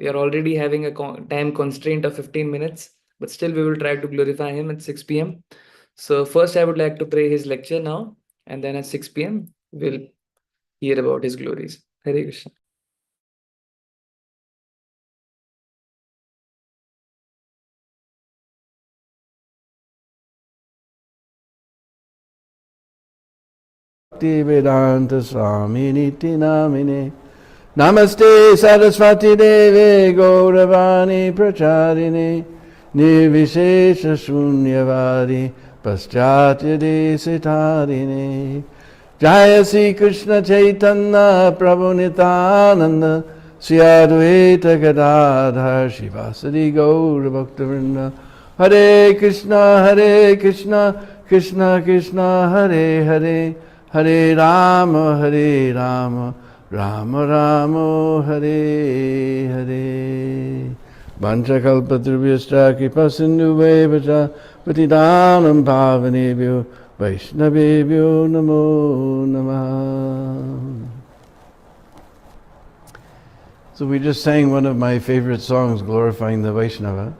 We are already having a time constraint of 15 minutes, but still we will try to glorify him at 6 p.m. So first I would like to pray his lecture now, and then at 6 p.m. we'll hear about his glories. Hare Krishna. Bhakti Vedanta Swami Niti Namine Namaste Saraswati Deve Gauravani Pracharine Nirvishesha Shunyavadi Paschatya Desitarine Jaya Sri Krishna Chaitanya Prabhu Nityananda Sri Advaita Gadadhar Shivasari Gaura Bhaktivinoda Hare Krishna Krishna Krishna Hare Hare Hare Rama Rama Rama Hare Hare Vanchakalpatrubhyascha Kripasindhuvevacha Patidanam Pavanebhyo Vaishnavebhyo Namo Namaha. So we just sang one of my favorite songs glorifying the Vaishnava.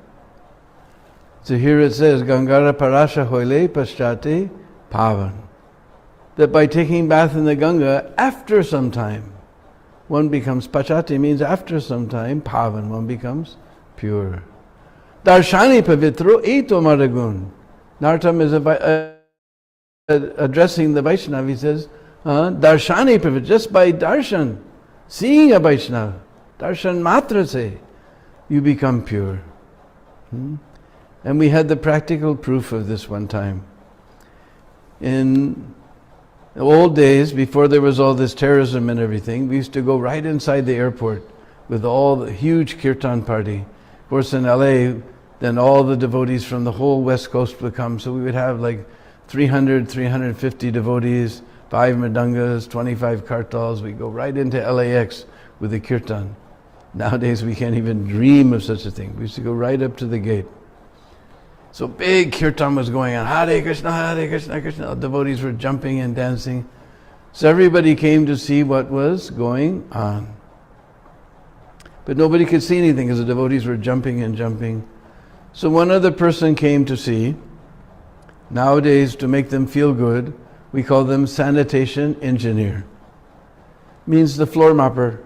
So here it says, Gangara Parasha Hoile Paschate Pavan. That by taking bath in the Ganga, after some time, one becomes, Pachati means after some time, Pavan, one becomes pure. Darshani Pavitro Eto Maragun. Nartam is addressing the Vaishnava. He says, Darshani Pavitro, just by darshan, seeing a Vaishnava, darshan matra se, you become pure. And we had the practical proof of this one time. In the old days, before there was all this terrorism and everything, we used to go right inside the airport with all the huge kirtan party. Of course, in LA, then all the devotees from the whole West Coast would come. So we would have like 300, 350 devotees, 5 mridangas, 25 kartals. We'd go right into LAX with the kirtan. Nowadays, we can't even dream of such a thing. We used to go right up to the gate. So big kirtan was going on, Hare Krishna, Krishna. Devotees were jumping and dancing. So everybody came to see what was going on. But nobody could see anything because the devotees were jumping and jumping. So one other person came to see. Nowadays, to make them feel good, we call them sanitation engineer. Means the floor mopper.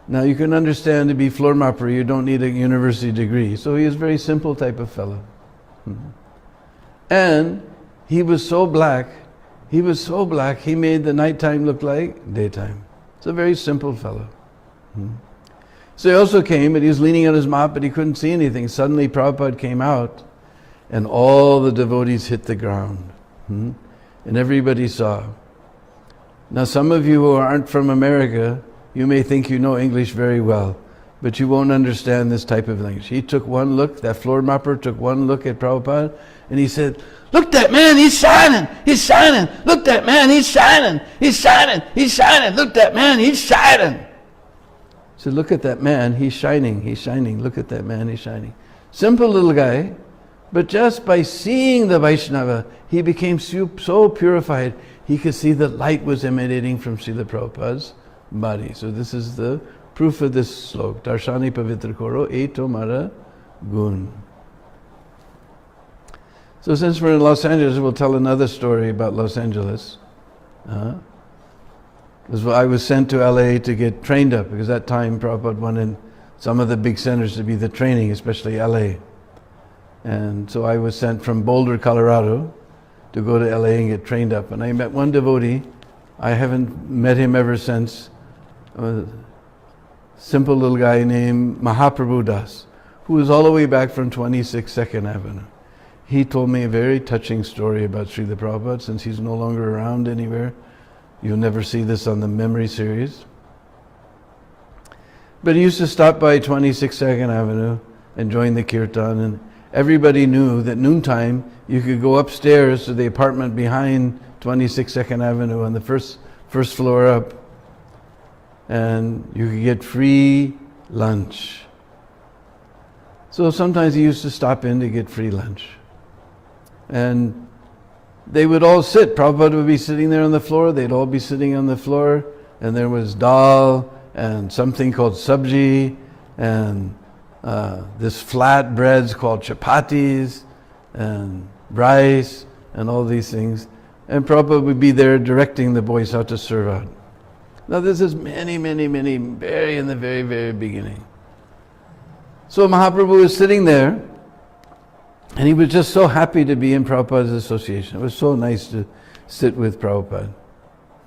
Now you can understand, to be floor mopper, you don't need a university degree. So he is a very simple type of fellow. And he was so black, he made the nighttime look like daytime. It's a very simple fellow. So he also came, and he was leaning on his mop, but he couldn't see anything. Suddenly Prabhupada came out, and all the devotees hit the ground. And everybody saw. Now some of you who aren't from America, you may think you know English very well, but you won't understand this type of language. He took one look, that floor mopper took one look at Prabhupada, and he said, "Look, that man, he's shining, he's shining. Look, that man, he's shining, he's shining, he's shining. Look, that man, he's shining." So look at that man, he's shining, he's shining. Look at that man, he's shining. Simple little guy, but just by seeing the Vaishnava, he became so purified, he could see the light was emanating from Srila Prabhupada's body. So this is the proof of this slok. Darshani Pavitra Koro Eto Mara Gun. So since we're in Los Angeles, we'll tell another story about Los Angeles. Because I was sent to LA to get trained up, because at that time Prabhupada wanted some of the big centers to be the training, especially LA. And so I was sent from Boulder, Colorado to go to LA and get trained up. And I met one devotee. I haven't met him ever since. A simple little guy named Mahaprabhu Das, who was all the way back from 26 2nd Avenue. He told me a very touching story about Srila Prabhupada. Since he's no longer around anywhere, you'll never see this on the memory series. But he used to stop by 26 2nd Avenue and join the kirtan, and everybody knew that noontime you could go upstairs to the apartment behind 26 2nd Avenue on the first floor up, and you could get free lunch. So sometimes he used to stop in to get free lunch. And they would all sit. Prabhupada would be sitting there on the floor, they'd all be sitting on the floor, and there was dal and something called sabji and this flat breads called chapatis, and rice, and all these things. And Prabhupada would be there directing the boys how to serve out. Now this is many, very in the very, very beginning. So Mahaprabhu was sitting there, and he was just so happy to be in Prabhupada's association. It was so nice to sit with Prabhupada.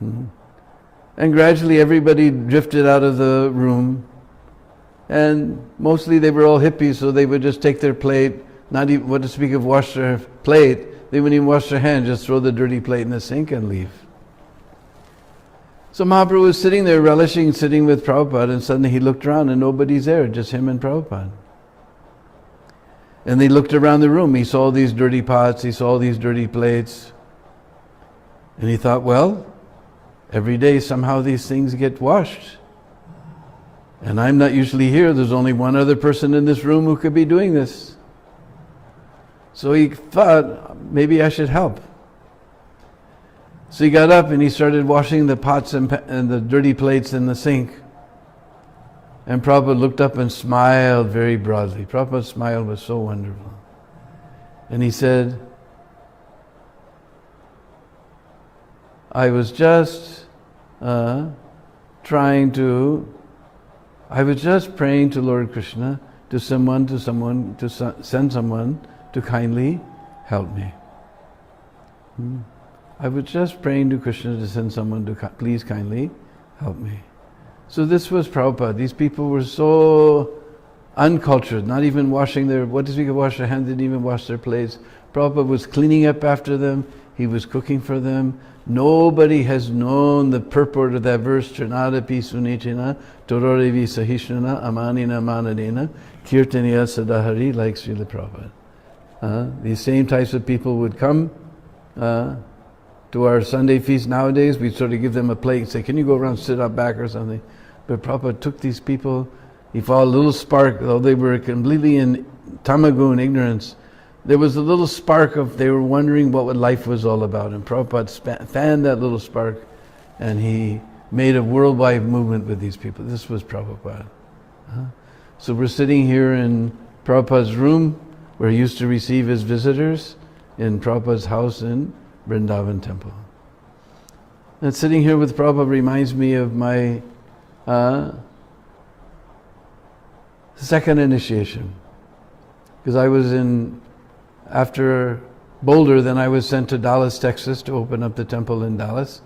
And gradually everybody drifted out of the room, and mostly they were all hippies, so they would just take their plate, not even, what to speak of wash their plate, they wouldn't even wash their hands, just throw the dirty plate in the sink and leave. So Mahaprabhu was sitting there relishing sitting with Prabhupada, and suddenly he looked around and nobody's there, just him and Prabhupada. And they looked around the room, he saw these dirty pots, he saw these dirty plates, and he thought, well, every day somehow these things get washed. And I'm not usually here, there's only one other person in this room who could be doing this. So he thought, maybe I should help. So he got up and he started washing the pots and the dirty plates in the sink. And Prabhupada looked up and smiled very broadly. Prabhupada's smile was so wonderful. And he said, I was just praying to Lord Krishna to send someone to kindly help me. I was just praying to Krishna to send someone to please kindly help me. So this was Prabhupada. These people were so uncultured, not even washing their, what does we could wash their hands, didn't even wash their plates. Prabhupada was cleaning up after them, he was cooking for them. Nobody has known the purport of that verse, Chanadapi Sunichina, Tororevi Sahishnana, Amanina Manadena, Kirtaniya Sadahari, like Srila Prabhupada. These same types of people would come to our Sunday feast nowadays. We'd sort of give them a plate and say, can you go around, sit up back or something? But Prabhupada took these people, he found a little spark, though they were completely in tamagun, ignorance. There was a little spark of, they were wondering what life was all about. And Prabhupada fanned that little spark, and he made a worldwide movement with these people. This was Prabhupada. So we're sitting here in Prabhupada's room, where he used to receive his visitors, in Prabhupada's house in Vrindavan temple. And sitting here with Prabhupada reminds me of my second initiation. Because I was after Boulder, then I was sent to Dallas, Texas to open up the temple in Dallas.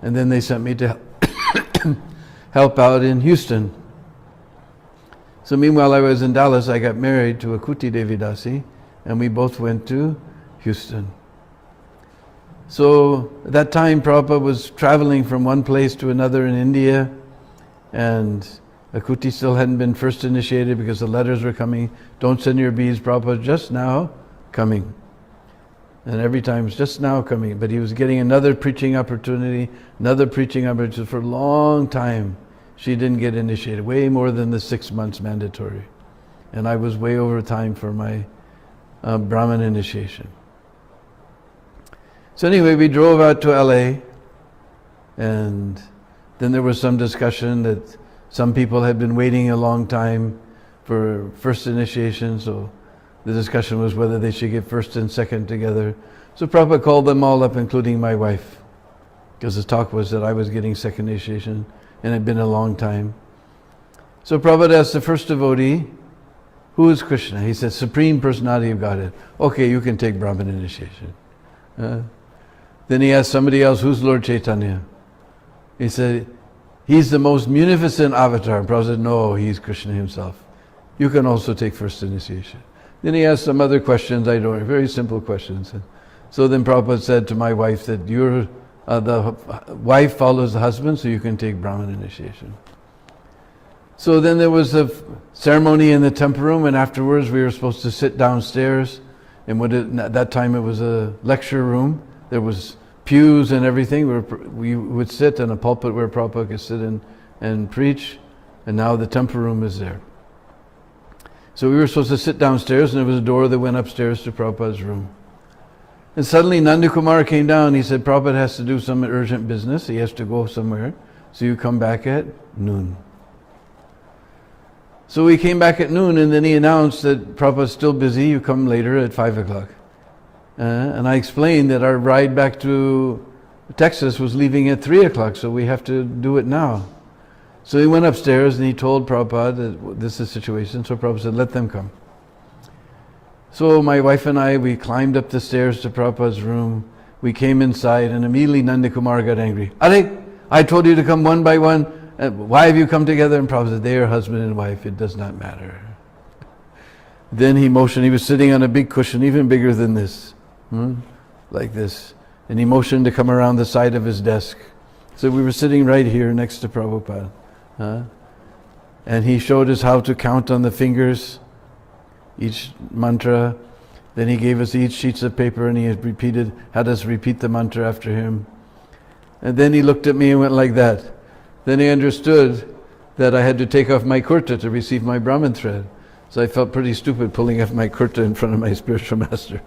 And then they sent me to help out in Houston. So meanwhile I was in Dallas, I got married to a Kuti Devidasi, and we both went to Houston. So at that time Prabhupada was traveling from one place to another in India, and Akuti still hadn't been first initiated because the letters were coming, don't send your beads, Prabhupada just now coming. And every time it's just now coming, but he was getting another preaching opportunity for a long time. She didn't get initiated, way more than the 6 months mandatory. And I was way over time for my Brahmin initiation. So anyway, we drove out to LA, and then there was some discussion that some people had been waiting a long time for first initiation, so the discussion was whether they should get first and second together. So Prabhupada called them all up, including my wife, because the talk was that I was getting second initiation, and it had been a long time. So Prabhupada asked the first devotee, who is Krishna? He said, Supreme Personality of Godhead. Okay, you can take Brahmin initiation. Then he asked somebody else, who's Lord Chaitanya? He said, he's the most munificent avatar. And Prabhupada said, no, he's Krishna himself. You can also take first initiation. Then he asked some other questions, very simple questions. So then Prabhupada said to my wife that the wife follows the husband, so you can take Brahmin initiation. So then there was a ceremony in the temple room, and afterwards we were supposed to sit downstairs. And at that time it was a lecture room. There was pews and everything. We would sit in a pulpit where Prabhupada could sit and preach. And now the temple room is there. So we were supposed to sit downstairs, and there was a door that went upstairs to Prabhupada's room. And suddenly Nandakumar came down. He said, Prabhupada has to do some urgent business. He has to go somewhere. So you come back at noon. So we came back at noon, and then he announced that Prabhupada's still busy, you come later at 5 o'clock. And I explained that our ride back to Texas was leaving at 3 o'clock, so we have to do it now. So he went upstairs and he told Prabhupada that this is the situation. So Prabhupada said, let them come. So my wife and I, we climbed up the stairs to Prabhupada's room. We came inside and immediately Nandakumar got angry. Are, I told you to come one by one. Why have you come together? And Prabhupada said, they are husband and wife. It does not matter. Then he motioned. He was sitting on a big cushion, even bigger than this. Like this. And he motioned to come around the side of his desk. So we were sitting right here next to Prabhupada. And he showed us how to count on the fingers, each mantra. Then he gave us each sheets of paper and he had us repeat the mantra after him. And then he looked at me and went like that. Then he understood that I had to take off my kurta to receive my Brahman thread. So I felt pretty stupid pulling off my kurta in front of my spiritual master.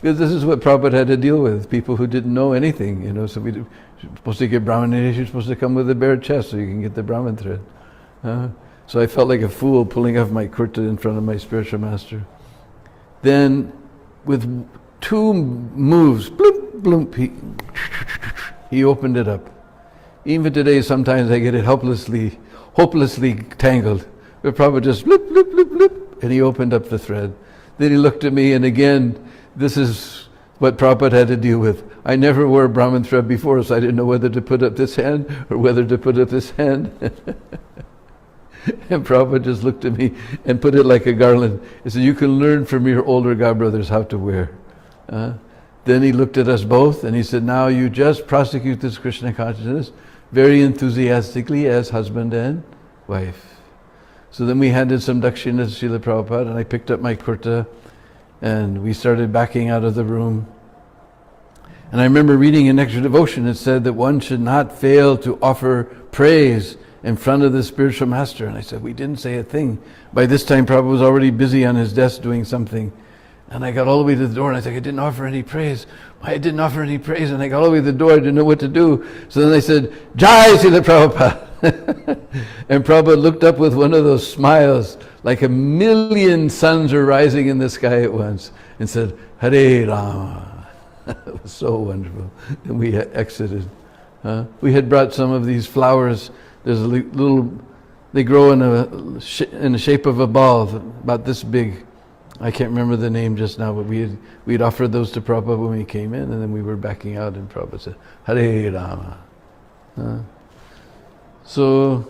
Because this is what Prabhupada had to deal with, people who didn't know anything, So you're supposed to get Brahman initiation, you're supposed to come with a bare chest so you can get the Brahman thread. So I felt like a fool pulling off my kurta in front of my spiritual master. Then, with two moves, bloop, bloop, he opened it up. Even today, sometimes I get it hopelessly tangled. But Prabhupada just bloop, bloop, bloop, bloop, and he opened up the thread. Then he looked at me, and again, this is what Prabhupada had to deal with. I never wore a Brahman thread before, so I didn't know whether to put up this hand or whether to put up this hand. And Prabhupada just looked at me and put it like a garland. He said, you can learn from your older godbrothers how to wear. Then he looked at us both and he said, now you just prosecute this Krishna consciousness very enthusiastically as husband and wife. So then we handed some dakshina to Srila Prabhupada and I picked up my kurta and we started backing out of the room. And I remember reading in Nectar Devotion, it said that one should not fail to offer praise in front of the spiritual master. And I said, we didn't say a thing. By this time, Prabhupada was already busy on his desk doing something. And I got all the way to the door and I said, I didn't offer any praise. I didn't offer any praise. And I got all the way to the door, I didn't know what to do. So then I said, Jai Srila Prabhupada. And Prabhupada looked up with one of those smiles, like a million suns are rising in the sky at once, and said, Hare Rama. It was so wonderful. And we exited. We had brought some of these flowers. There's a little, they grow in the shape of a ball, about this big. I can't remember the name just now, but we'd offered those to Prabhupada when we came in, and then we were backing out, and Prabhupada said, Hare Rama. So,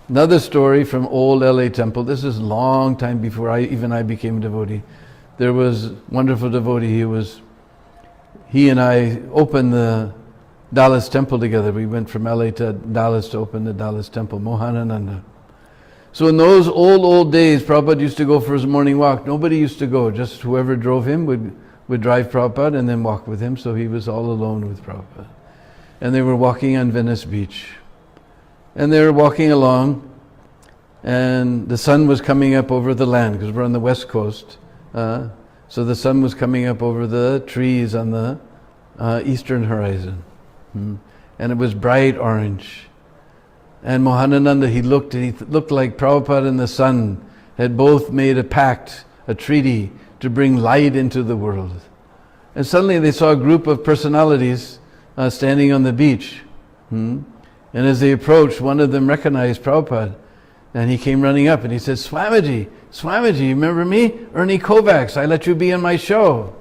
another story from old LA temple. This is a long time before I became a devotee. There was a wonderful devotee. He and I opened the Dallas temple together. We went from LA to Dallas to open the Dallas temple, Mohanananda. So in those old days, Prabhupada used to go for his morning walk. Nobody used to go, just whoever drove him would drive Prabhupada and then walk with him, so he was all alone with Prabhupada. And they were walking on Venice Beach. And they were walking along, and the sun was coming up over the land, because we're on the west coast. So the sun was coming up over the trees on the eastern horizon. And it was bright orange. And Mohanananda, he looked like Prabhupada and the sun had both made a pact, a treaty, to bring light into the world. And suddenly they saw a group of personalities standing on the beach. And as they approached, one of them recognized Prabhupada. And he came running up and he said, Swamiji, you remember me? Ernie Kovacs, I let you be in my show.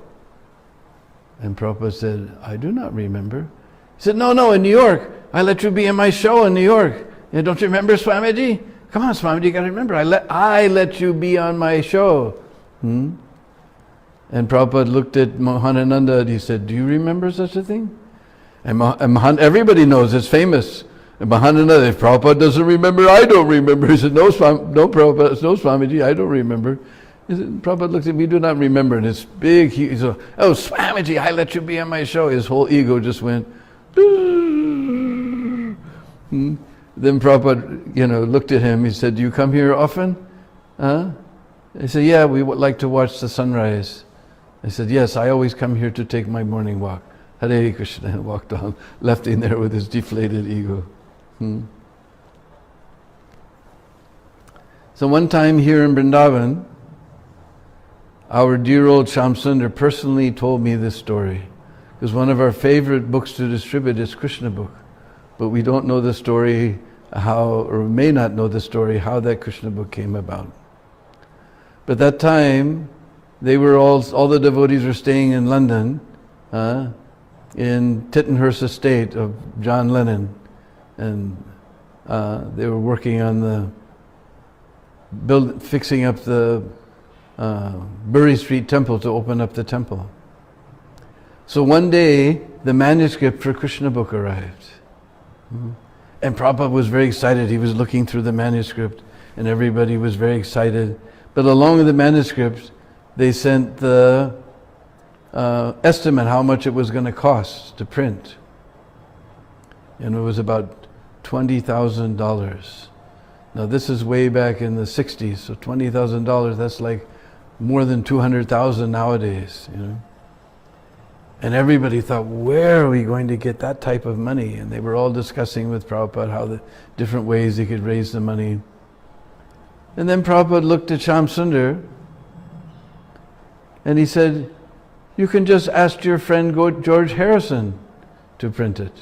And Prabhupada said, I do not remember. He said, no, in New York. I let you be in my show in New York. Don't you remember, Swamiji? Come on, Swamiji, you got to remember. I let you be on my show. And Prabhupada looked at Mohanananda and he said, do you remember such a thing? And everybody knows, it's famous. And Mahananda, if Prabhupada doesn't remember, I don't remember. He said, no Prabhupada, no Swamiji, I don't remember. He said, Prabhupada looked at me, do not remember. And it's big, he said, oh Swamiji, I let you be on my show. His whole ego just went, Then Prabhupada, looked at him. He said, do you come here often? He said, yeah, we would like to watch the sunrise. I said, yes, I always come here to take my morning walk. Hare Krishna, and walked on, left him there with his deflated ego. So one time here in Vrindavan, our dear old Shamsundar personally told me this story. Because one of our favorite books to distribute is Krishna book. But we don't know the story how, or may not know the story, how that Krishna book came about. But that time, they were all the devotees were staying in London, in Tittenhurst estate of John Lennon. And they were working on fixing up the Bury Street temple to open up the temple. So one day, the manuscript for Krishna book arrived. And Prabhupada was very excited. He was looking through the manuscript and everybody was very excited. But along with the manuscript, they sent the estimate how much it was going to cost to print. And it was about $20,000. Now this is way back in the 60s, so $20,000, that's like more than 200,000 nowadays, you know. And everybody thought, where are we going to get that type of money? And they were all discussing with Prabhupada how the different ways they could raise the money. And then Prabhupada looked at Shamsundar and he said, you can just ask your friend George Harrison to print it.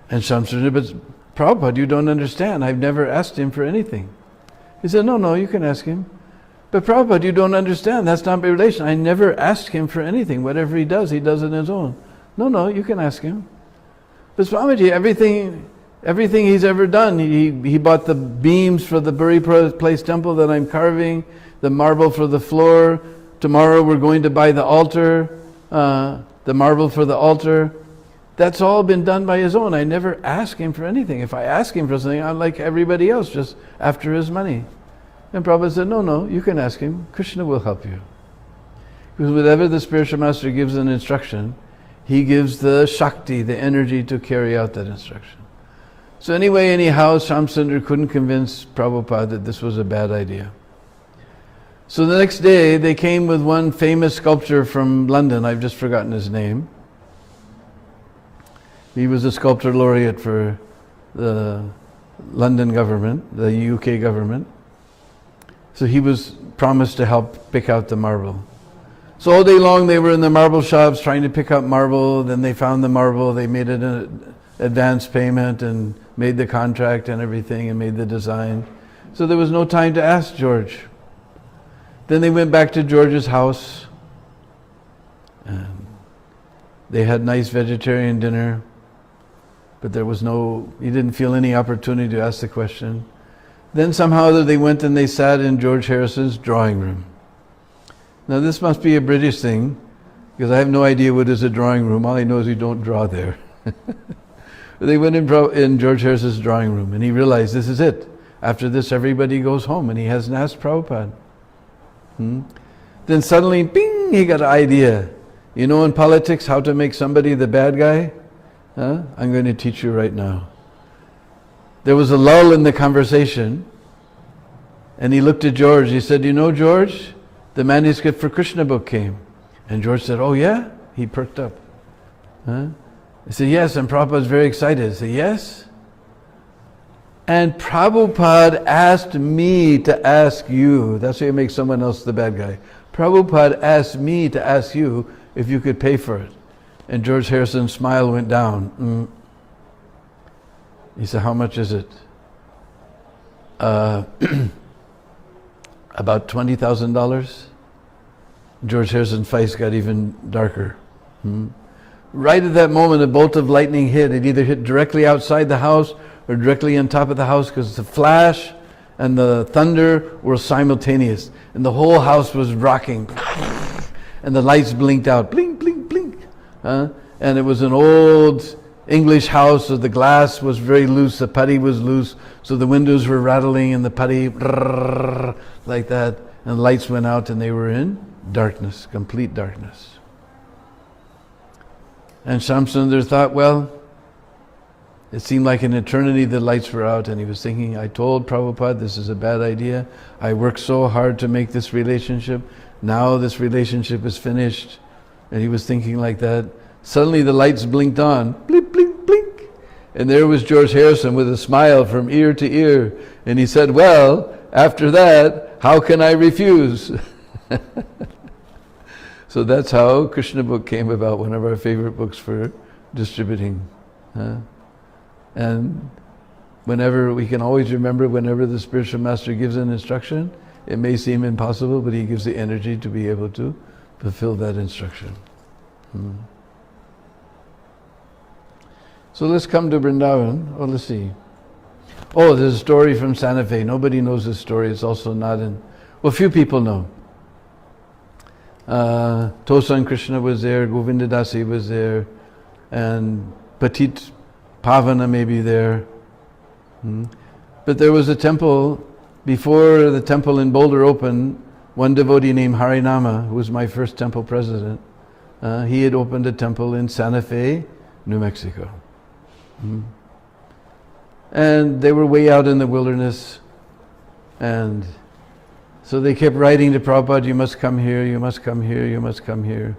And Shamsundar, but Prabhupada, you don't understand. I've never asked him for anything. He said, no, you can ask him. But Prabhupada, you don't understand. That's not my relation. I never asked him for anything. Whatever he does on his own. No, you can ask him. But Swamiji, everything he's ever done, he bought the beams for the Bury Place temple that I'm carving, the marble for the floor. Tomorrow we're going to buy the altar, the marble for the altar. That's all been done by his own. I never ask him for anything. If I ask him for something, I'm like everybody else, just after his money. And Prabhupada said, no, you can ask him. Krishna will help you. Because whenever the spiritual master gives an instruction, he gives the Shakti, the energy to carry out that instruction. So anyhow, Shamsundar couldn't convince Prabhupada that this was a bad idea. So the next day, they came with one famous sculptor from London. I've just forgotten his name. He was a sculptor laureate for the London government, the UK government. So he was promised to help pick out the marble. So all day long they were in the marble shops trying to pick up marble. Then they found the marble, they made an advance payment and made the contract and everything and made the design. So there was no time to ask George. Then they went back to George's house and they had nice vegetarian dinner, but he didn't feel any opportunity to ask the question. Then somehow they went and they sat in George Harrison's drawing room. Now this must be a British thing, because I have no idea what is a drawing room. All I know is you don't draw there. They went in George Harrison's drawing room and he realized this is it. After this everybody goes home and he hasn't asked Prabhupada. Then suddenly, bing, he got an idea. You know in politics how to make somebody the bad guy? I'm going to teach you right now. There was a lull in the conversation and he looked at George. He said, you know George, the manuscript for Krishna book came. And George said, oh yeah? He perked up. He said, yes, and Prabhupada was very excited. He said, yes? And Prabhupada asked me to ask you. That's how you make someone else the bad guy. Prabhupada asked me to ask you if you could pay for it. And George Harrison's smile went down. He said, how much is it? About $20,000. George Harrison's face got even darker. Right at that moment, a bolt of lightning hit. It either hit directly outside the house or directly on top of the house, because the flash and the thunder were simultaneous. And the whole house was rocking. And the lights blinked out. Blink, blink, blink. And it was an old English house, so the glass was very loose, the putty was loose, so the windows were rattling and the putty like that, and the lights went out and they were in darkness, complete darkness. And Shamsundar thought, well, it seemed like an eternity the lights were out, and he was thinking, I told Prabhupada this is a bad idea. I worked so hard to make this relationship. Now this relationship is finished. And he was thinking like that. Suddenly the lights blinked on, blink, blink, blink. And there was George Harrison with a smile from ear to ear. And he said, well, after that, how can I refuse? So that's how Krishna book came about, one of our favorite books for distributing. And whenever, we can always remember, whenever the spiritual master gives an instruction, it may seem impossible, but he gives the energy to be able to fulfill that instruction. So let's come to Vrindavan. Oh, let's see. Oh, there's a story from Santa Fe. Nobody knows this story. It's also not in... Well, few people know. Tosan Krishna was there, Govinda Dasi was there, and Patit Pavana may be there. But there was a temple, before the temple in Boulder opened, one devotee named Harinama, who was my first temple president, he had opened a temple in Santa Fe, New Mexico. And they were way out in the wilderness, and so they kept writing to Prabhupada, you must come here, you must come here, you must come here.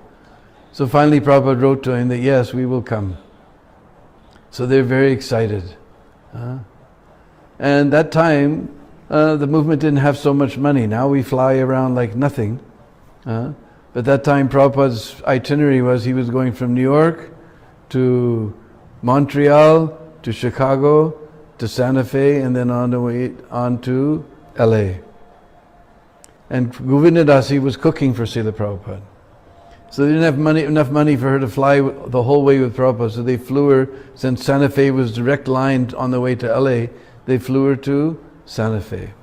So finally Prabhupada wrote to him that yes, we will come. So they're very excited. And that time, the movement didn't have so much money. Now we fly around like nothing. But that time Prabhupada's itinerary was he was going from New York to Montreal to Chicago to Santa Fe and then on the way on to LA. And Govinda Dasi was cooking for Srila Prabhupada. So they didn't have enough money for her to fly the whole way with Prabhupada. So they flew her, since Santa Fe was direct line on the way to LA, they flew her to Santa Fe.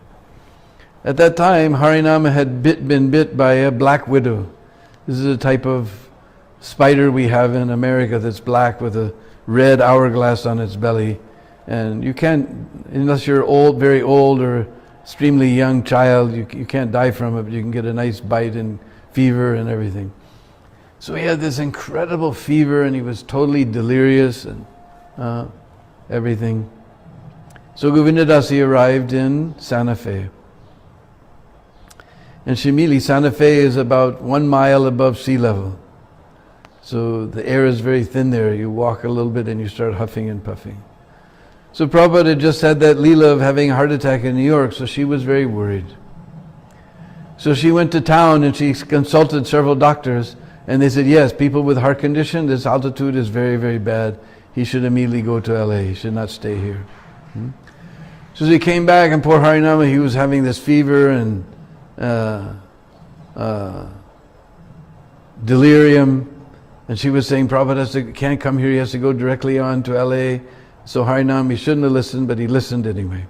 At that time, Harinama had been bit by a black widow. This is a type of spider we have in America that's black with a red hourglass on its belly. And you can't, unless you're old, very old or extremely young child, you can't die from it, but you can get a nice bite and fever and everything. So he had this incredible fever and he was totally delirious and everything. So Govinda Dasi arrived in Santa Fe. And Shimili, Santa Fe is about 1 mile above sea level. So the air is very thin there. You walk a little bit and you start huffing and puffing. So Prabhupada had just had that leela of having a heart attack in New York, so she was very worried. So she went to town and she consulted several doctors, and they said, yes, people with heart condition, this altitude is very, very bad. He should immediately go to LA. He should not stay here. So he came back, and poor Harinama, he was having this fever and delirium. And she was saying, Prabhupada can't come here, he has to go directly on to LA. So Harinam, he shouldn't have listened, but he listened anyway.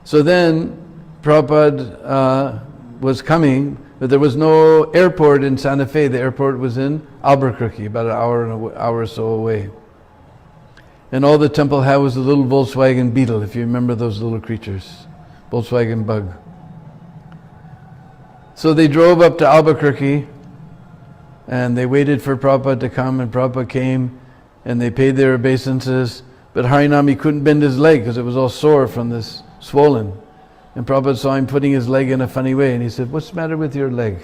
So then Prabhupada was coming, but there was no airport in Santa Fe. The airport was in Albuquerque, about an hour or so away. And all the temple had was a little Volkswagen Beetle, if you remember those little creatures, Volkswagen Bug. So they drove up to Albuquerque, and they waited for Prabhupada to come, and Prabhupada came, and they paid their obeisances, but Harinam, couldn't bend his leg because it was all sore from this swollen. And Prabhupada saw him putting his leg in a funny way, and he said, what's the matter with your leg?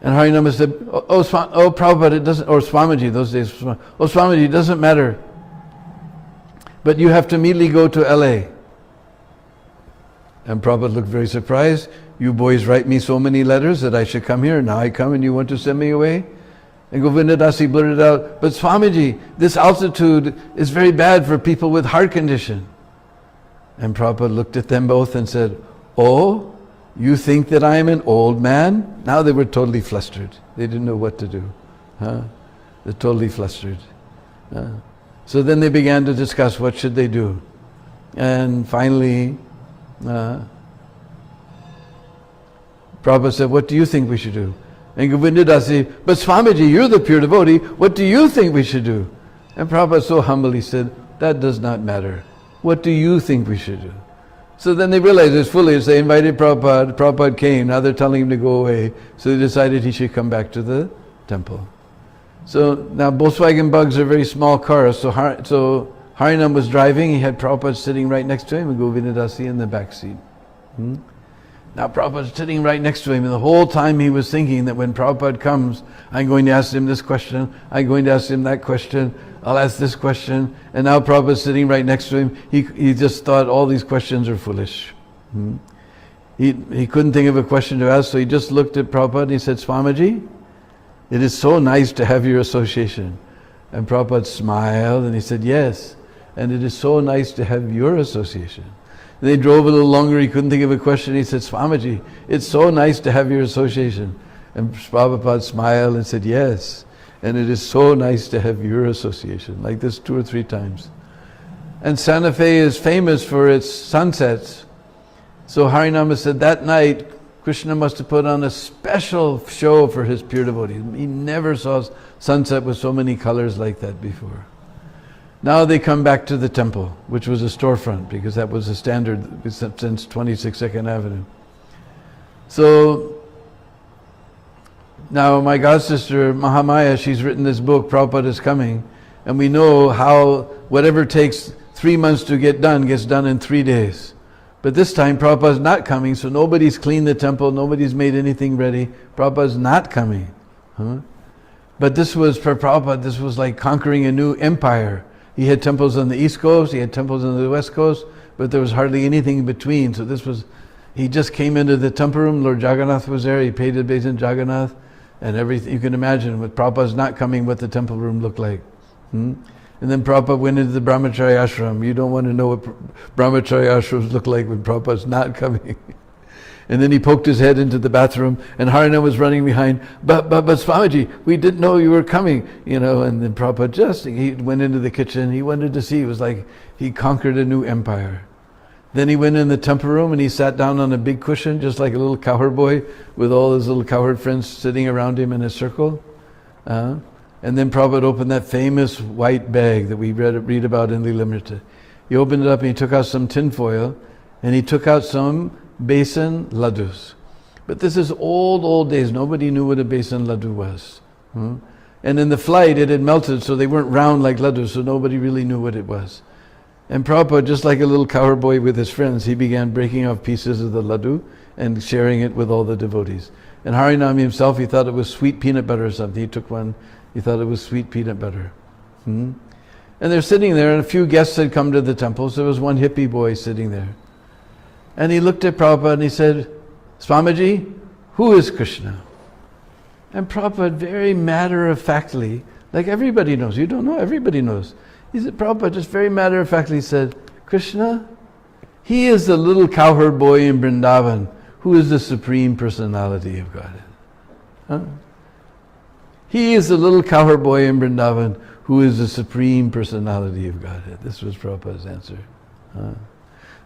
And Harinam said, Prabhupada, it doesn't, or Swamiji, those days, Swamiji, it doesn't matter, but you have to immediately go to LA. And Prabhupada looked very surprised. You boys write me so many letters that I should come here, now I come and you want to send me away? And Govinda Dasi blurted out, but Swamiji, this altitude is very bad for people with heart condition. And Prabhupada looked at them both and said, oh, you think that I am an old man? Now they were totally flustered. They didn't know what to do. They're totally flustered. So then they began to discuss what should they do. And finally, Prabhupada said, what do you think we should do? And Govinda Dasi, but Swamiji, you're the pure devotee, what do you think we should do? And Prabhupada so humbly said, that does not matter. What do you think we should do? So then they realized it's foolish. They invited Prabhupada, Prabhupada came, now they're telling him to go away. So they decided he should come back to the temple. So now Volkswagen Bugs are very small cars, so Harinam was driving, he had Prabhupada sitting right next to him and Govinda Dasi in the back seat. Now Prabhupada's sitting right next to him, and the whole time he was thinking that when Prabhupada comes, I'm going to ask him this question, I'm going to ask him that question, I'll ask this question, and now Prabhupada's sitting right next to him. He just thought all these questions are foolish. He couldn't think of a question to ask, so he just looked at Prabhupada and he said, Swamiji, it is so nice to have your association. And Prabhupada smiled and he said, yes, and it is so nice to have your association. And they drove a little longer, he couldn't think of a question, he said, Swamiji, it's so nice to have your association. And Prabhupada smiled and said, yes, and it is so nice to have your association, like this 2 or 3 times. And Santa Fe is famous for its sunsets. So Harinama said that night, Krishna must have put on a special show for his pure devotees. He never saw sunset with so many colors like that before. Now they come back to the temple, which was a storefront, because that was the standard since 26 2nd Avenue. So now my godsister Mahamaya, she's written this book, Prabhupada is Coming, and we know how whatever takes 3 months to get done gets done in 3 days. But this time Prabhupada's not coming, so nobody's cleaned the temple, nobody's made anything ready. Prabhupada's not coming. But this was, for Prabhupada, this was like conquering a new empire. He had temples on the East Coast, he had temples on the West Coast, but there was hardly anything in between. So this was, he just came into the temple room, Lord Jagannath was there, he paid obeisance to Jagannath, and everything. You can imagine, with Prabhupada's not coming, what the temple room looked like. And then Prabhupada went into the Brahmachari ashram. You don't want to know what Brahmachari ashrams look like when Prabhupada's not coming. And then he poked his head into the bathroom, and Harinam was running behind, but Swamiji, we didn't know you were coming, and then Prabhupada he went into the kitchen, he wanted to see, it was like he conquered a new empire. Then he went in the temple room and he sat down on a big cushion, just like a little cowherd boy, with all his little cowherd friends sitting around him in a circle. And then Prabhupada opened that famous white bag that we read about in Lilamrita. He opened it up and he took out some tin foil, and he took out some besan laddus. But this is old days. Nobody knew what a besan laddu was. And in the flight it had melted, so they weren't round like laddus, so nobody really knew what it was. And Prabhupada, just like a little cowherd boy with his friends, he began breaking off pieces of the laddu and sharing it with all the devotees. And Harinam himself, he thought it was sweet peanut butter or something. He took one, he thought it was sweet peanut butter. And they're sitting there, and a few guests had come to the temple, so there was one hippie boy sitting there. And he looked at Prabhupada and he said, Swamiji, who is Krishna? And Prabhupada very matter-of-factly, like everybody knows, you don't know, everybody knows. He said, Prabhupada just very matter-of-factly said, Krishna, he is the little cowherd boy in Vrindavan who is the Supreme Personality of Godhead. He is the little cowherd boy in Vrindavan who is the Supreme Personality of Godhead. This was Prabhupada's answer.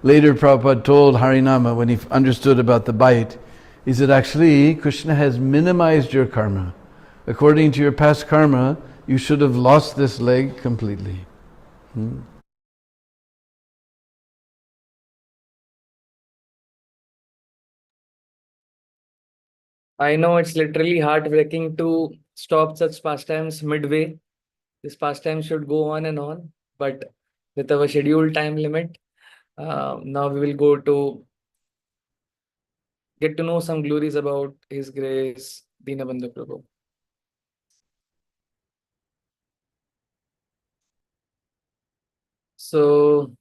Later Prabhupada told Harinama, when he understood about the bite, he said, actually, Krishna has minimized your karma. According to your past karma, you should have lost this leg completely. I know it's literally heartbreaking to stop such pastimes midway. This pastime should go on and on, but with our scheduled time limit, now we will go to get to know some glories about His Grace, Deenabandhu Prabhu. So,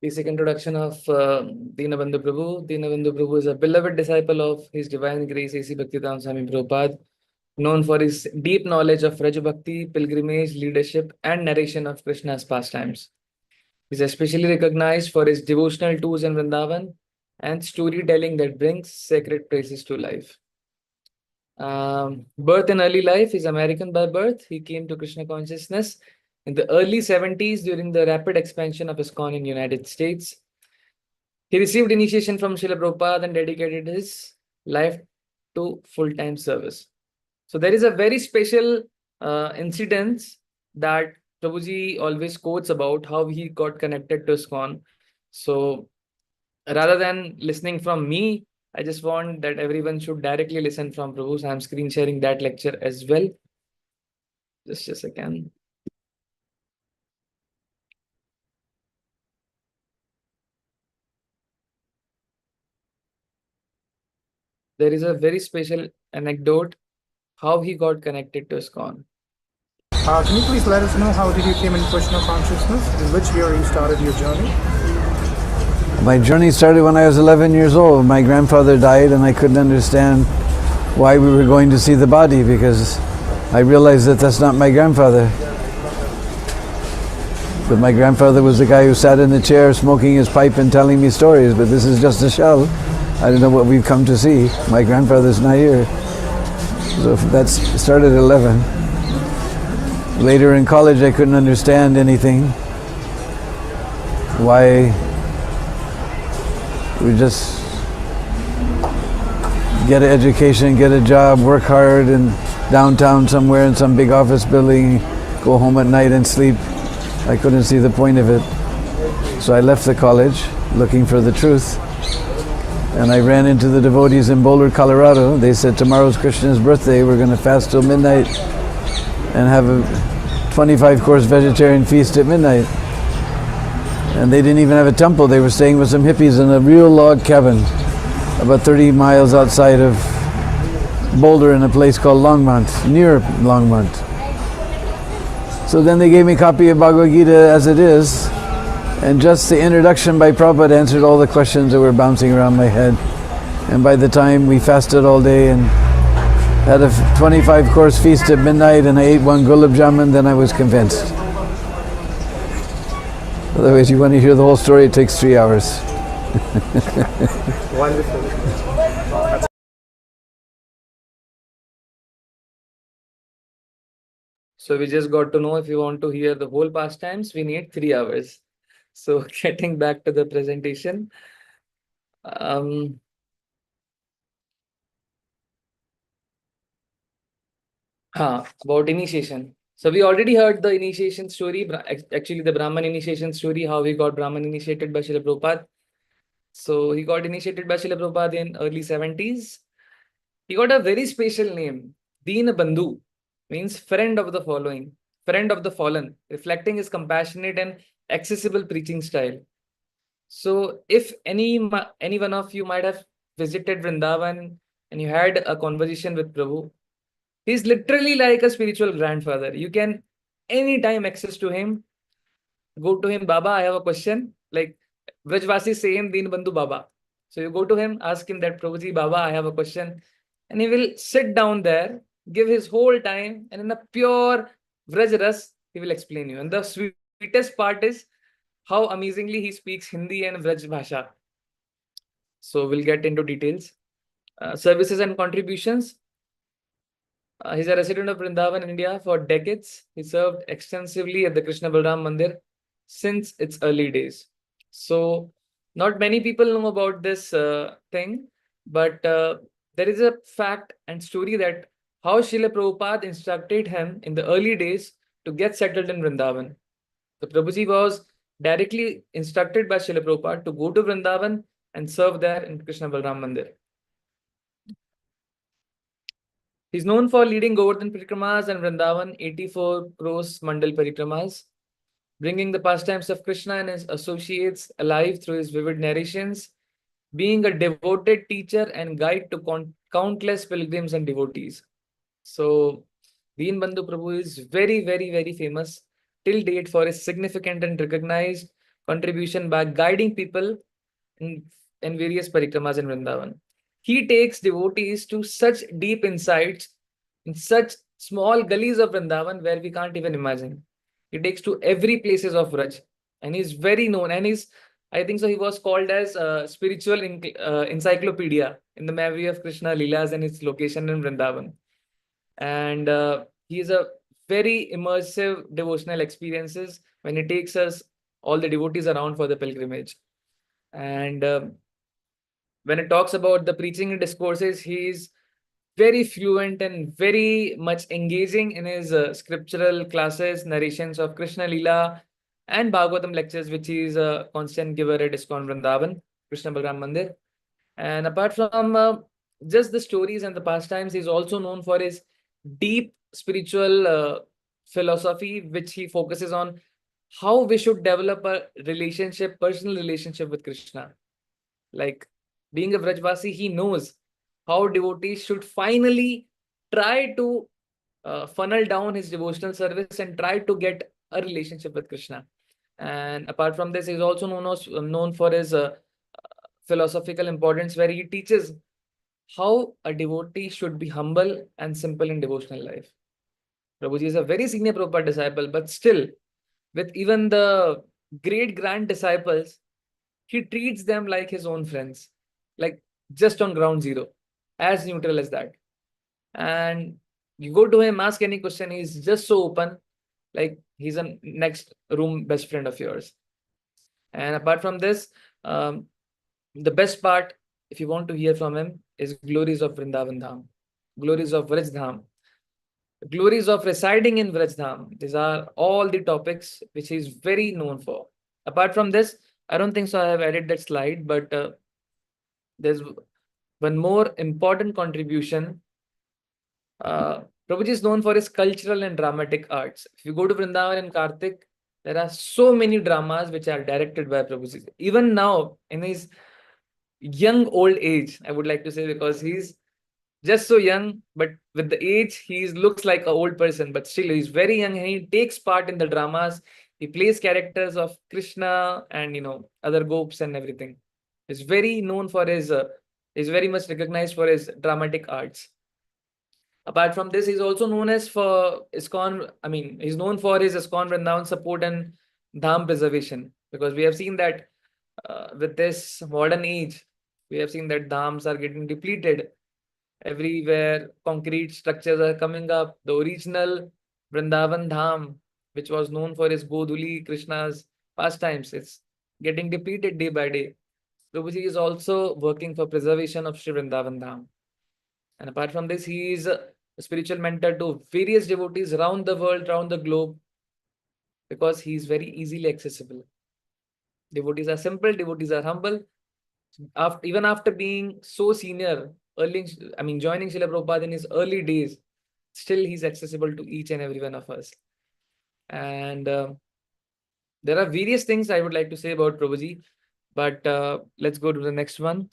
basic introduction of Deenabandhu Prabhu. Deenabandhu Prabhu is a beloved disciple of His Divine Grace A.C. Bhaktivedanta Swami Prabhupada, known for his deep knowledge of Raj Bhakti, pilgrimage, leadership, and narration of Krishna's pastimes. He is especially recognized for his devotional tours in Vrindavan and storytelling that brings sacred praises to life. Birth in early life. Is American by birth. He came to Krishna consciousness in the early 70s during the rapid expansion of ISKCON in the United States. He received initiation from Srila Prabhupada and dedicated his life to full-time service. So there is a very special incident that Prabhuji always quotes about how he got connected to ISKCON. So rather than listening from me, I just want that everyone should directly listen from Prabhu. So I'm screen sharing that lecture as well. Just a second. there is a very special anecdote how he got connected to ISKCON. Can you please let us know how did you came in Krishna consciousness? In which year you started your journey? My journey started when I was 11 years old. My grandfather died and I couldn't understand why we were going to see the body, because I realized that that's not my grandfather. But my grandfather was the guy who sat in the chair smoking his pipe and telling me stories, but this is just a shell. I don't know what we've come to see. My grandfather's not here. So that started at 11. Later in college I couldn't understand anything. Why we just get an education, get a job, work hard in downtown somewhere in some big office building, go home at night and sleep. I couldn't see the point of it. So I left the college looking for the truth. And I ran into the devotees in Boulder, Colorado. They said, tomorrow's Krishna's birthday, we're going to fast till midnight and have a 25-course vegetarian feast at midnight. And they didn't even have a temple. They were staying with some hippies in a real log cabin about 30 miles outside of Boulder in a place called Longmont, near Longmont. So then they gave me a copy of Bhagavad Gita as it is, and just the introduction by Prabhupada answered all the questions that were bouncing around my head. And by the time we fasted all day and had a 25-course feast at midnight and I ate one gulab jamun, then I was convinced. Otherwise, you want to hear the whole story, it takes 3 hours. Wonderful. So we just got to know if you want to hear the whole pastimes, we need 3 hours. So getting back to the presentation, about initiation. So we already heard the initiation story, actually the Brahman initiation story, how we got Brahman initiated by Srila Prabhupada. So he got initiated by Srila Prabhupada in early 70s. He got a very special name, Deena Bandhu, means friend of the following, friend of the fallen, reflecting his compassionate and accessible preaching style. So if any one of you might have visited Vrindavan and you had a conversation with Prabhu, he's literally like a spiritual grandfather. You can anytime access to him, go to him, Baba, I have a question. Like Vrajvasi say him, Deen Bandhu Baba. So you go to him, ask him that, Prabhuji, Baba, I have a question. And he will sit down there, give his whole time, and in a pure Vraj Ras, he will explain you. And the sweetest part is how amazingly he speaks Hindi and Vraj Bhasha. So we'll get into details. Services and contributions. He's a resident of Vrindavan, India for decades. He served extensively at the Krishna Balram Mandir since its early days. So not many people know about this thing, but there is a fact and story that how Srila Prabhupada instructed him in the early days to get settled in Vrindavan. So Prabhuji was directly instructed by Srila Prabhupada to go to Vrindavan and serve there in Krishna Balram Mandir. He's known for leading Govardhan Parikramas and Vrindavan 84 crores Mandal Parikramas, bringing the pastimes of Krishna and his associates alive through his vivid narrations, being a devoted teacher and guide to countless pilgrims and devotees. So, Deen Bandhu Prabhu is very, very, very famous till date for his significant and recognized contribution by guiding people in various parikramas in Vrindavan. He takes devotees to such deep insights in such small gullies of Vrindavan where we can't even imagine. He takes to every places of Raj, and he's very known. And I think so, he was called as spiritual encyclopedia in the memory of Krishna Leelas and its location in Vrindavan. And he is a very immersive devotional experiences when he takes us all the devotees around for the pilgrimage. And when it talks about the preaching and discourses, he's very fluent and very much engaging in his scriptural classes, narrations of Krishna Leela and Bhagavatam lectures, which he is a constant giver at ISKCON Vrindavan, Krishna Balram Mandir. And apart from just the stories and the pastimes, he's also known for his deep spiritual philosophy, which he focuses on how we should develop a relationship, personal relationship with Krishna. Like being a Vrajvasi, he knows how devotees should finally try to funnel down his devotional service and try to get a relationship with Krishna. And apart from this, he is also known for his philosophical importance, where he teaches how a devotee should be humble and simple in devotional life. Prabhuji is a very senior Prabhupada disciple, but still, with even the great grand disciples, he treats them like his own friends, like just on ground zero, as neutral as that. And you go to him, ask any question, he's just so open, like he's a next room best friend of yours. And apart from this, um, the best part, if you want to hear from him, is glories of Vrindavan Dham, glories of Vraj Dham, glories of residing in Vraj Dham. These are all the topics which he is very known for. Apart from this, I don't think so I have added that slide, but there's one more important contribution. Prabhuji is known for his cultural and dramatic arts. If you go to Vrindavan and Kartik, there are so many dramas which are directed by Prabhuji. Even now, in his young old age, I would like to say, because he's just so young, but with the age, he looks like an old person, but still he's very young and he takes part in the dramas. He plays characters of Krishna and other gops and everything. He's very known for his, he's very much recognized for his dramatic arts. Apart from this, he's also known as for ISKCON. I mean, he's known for his ISKCON Vrindavan support and Dham preservation, because we have seen that with this modern age, we have seen that Dhams are getting depleted. Everywhere concrete structures are coming up. The original Vrindavan Dham, which was known for his Godhuli Krishna's pastimes, it's getting depleted day by day. Prabhuji is also working for preservation of Sri Vrindavan Dham. And apart from this, he is a spiritual mentor to various devotees around the world, around the globe, because he is very easily accessible. Devotees are simple, devotees are humble. Even after being so senior, joining Srila Prabhupada in his early days, still he's accessible to each and every one of us. And there are various things I would like to say about Prabhuji, but let's go to the next one.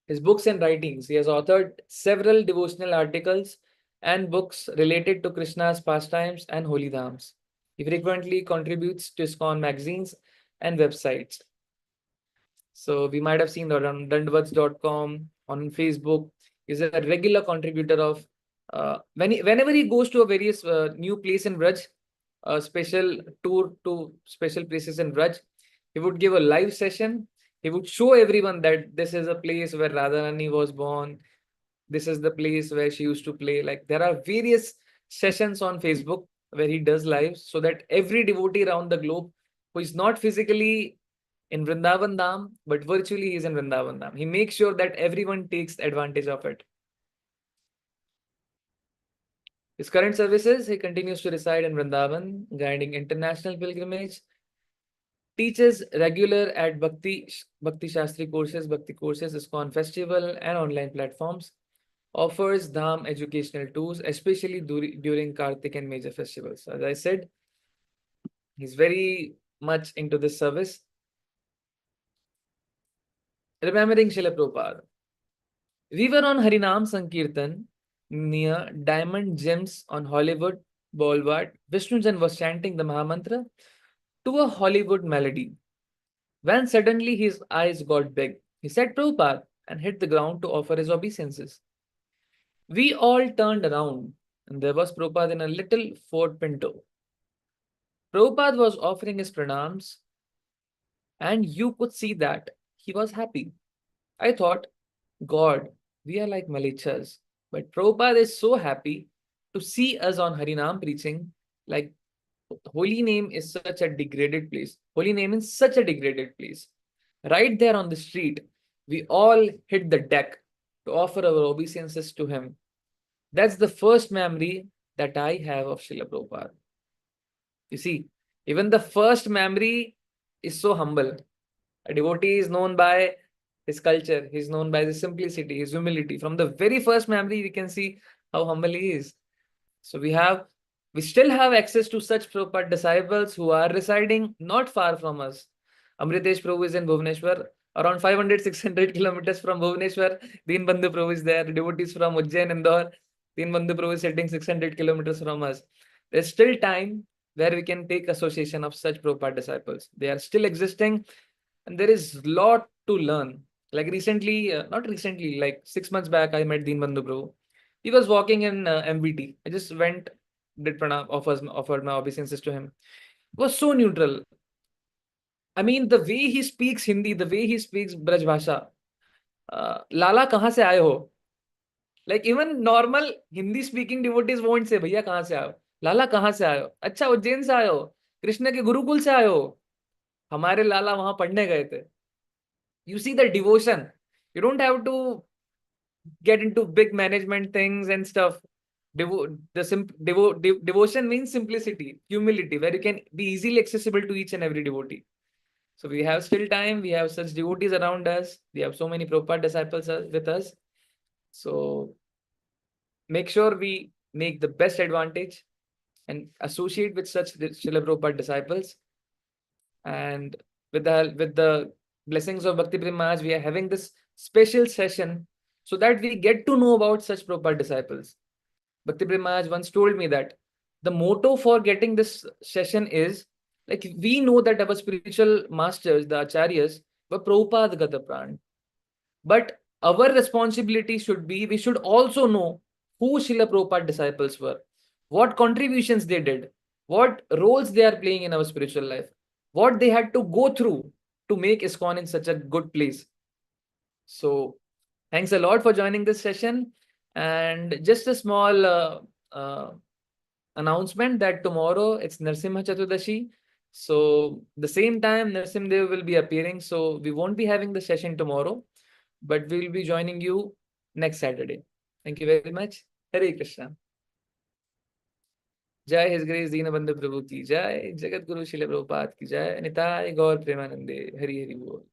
His books and writings. He has authored several devotional articles and books related to Krishna's pastimes and holy dhams. He frequently contributes to ISKCON magazines and websites. So we might have seen that on dandavats.com, on Facebook. He's a regular contributor of whenever he goes to a various new place in Braj, a special tour to special places in Braj, he would give a live session. He would show everyone that this is a place where Radharani was born. This is the place where she used to play. Like, there are various sessions on Facebook where he does live, so that every devotee around the globe who is not physically in Vrindavan Dham, but virtually he is in Vrindavan Dham, he makes sure that everyone takes advantage of it. His current services, he continues to reside in Vrindavan, guiding international pilgrimage, teaches regular at Bhakti Shastri courses, Bhakti courses, ISKCON festival and online platforms, offers Dham educational tours, especially during Kartik and major festivals. As I said, he's very much into this service. Remembering Srila Prabhupada. We were on Harinam Sankirtan near Diamond Gems on Hollywood Boulevard. Vishnujan was chanting the Mahamantra to a Hollywood melody, when suddenly his eyes got big. He said Prabhupada and hit the ground to offer his obeisances. We all turned around, and there was Prabhupada in a little Ford Pinto. Prabhupada was offering his pranams, and you could see that he was happy. I thought, God, we are like Malichas, but Prabhupada is so happy to see us on Harinam preaching. Like, holy name is such a degraded place. Holy name is such a degraded place. Right there on the street, we all hit the deck to offer our obeisances to him. That's the first memory that I have of Srila Prabhupada. You see, even the first memory is so humble. A devotee is known by his culture, he's known by his simplicity, his humility. From the very first memory, we can see how humble he is. So we still have access to such Prabhupada disciples who are residing not far from us. Amritesh Prabhu is in Bhubaneswar. Around 500-600 kilometers from Bhubaneswar, Deen Bandhu Prabhu is there. Devotees from Ujjain, Indore, Deen Bandhu Prabhu is sitting 600 kilometers from us. There's still time where we can take association of such Prabhupada disciples. They are still existing, and there is lot to learn. Like recently, not recently, like 6 months back, I met Deen Bandhu Prabhu. He was walking in MVT. I just went, did pranam, offered my obeisances to him. It was so neutral. I mean, the way he speaks Hindi, the way he speaks Braj Bhasha. Lala, kahan se aaye ho? Like even normal Hindi speaking devotees won't say, भैया कहाँ से आयो? लाला कहाँ से आयो? अच्छा उज्जैन से आयो? कृष्ण के गुरुकुल से आयो? हमारे लाला वहां पढ़ने गए थे. You see the devotion. You don't have to get into big management things and stuff. Devotion means simplicity, humility, where you can be easily accessible to each and every devotee. So we have still time. We have such devotees around us. We have so many Prabhupada disciples with us. So make sure we make the best advantage and associate with such Srila Prabhupada disciples. And with the blessings of Bhakti Prema Maharaj, we are having this special session so that we get to know about such Prabhupada disciples. Bhakti Prema Maharaj once told me that the motto for getting this session is, like, we know that our spiritual masters, the acharyas, were Prabhupada Gata Pran. But our responsibility should be, we should also know who Srila Prabhupada disciples were, what contributions they did, what roles they are playing in our spiritual life, what they had to go through to make ISKCON in such a good place. So thanks a lot for joining this session. And just a small announcement that tomorrow it's Narsimha Chaturdashi. So the same time Narsim Dev will be appearing. So we won't be having the session tomorrow, but we will be joining you next Saturday. Thank you very much. Hare Krishna. Jai His Grace Deena Bandhu Prabhu ki Jai. Jagat Guru Srila Prabhupada ki Jai. Nitai Gaur Premanande. Hari Hari Bol.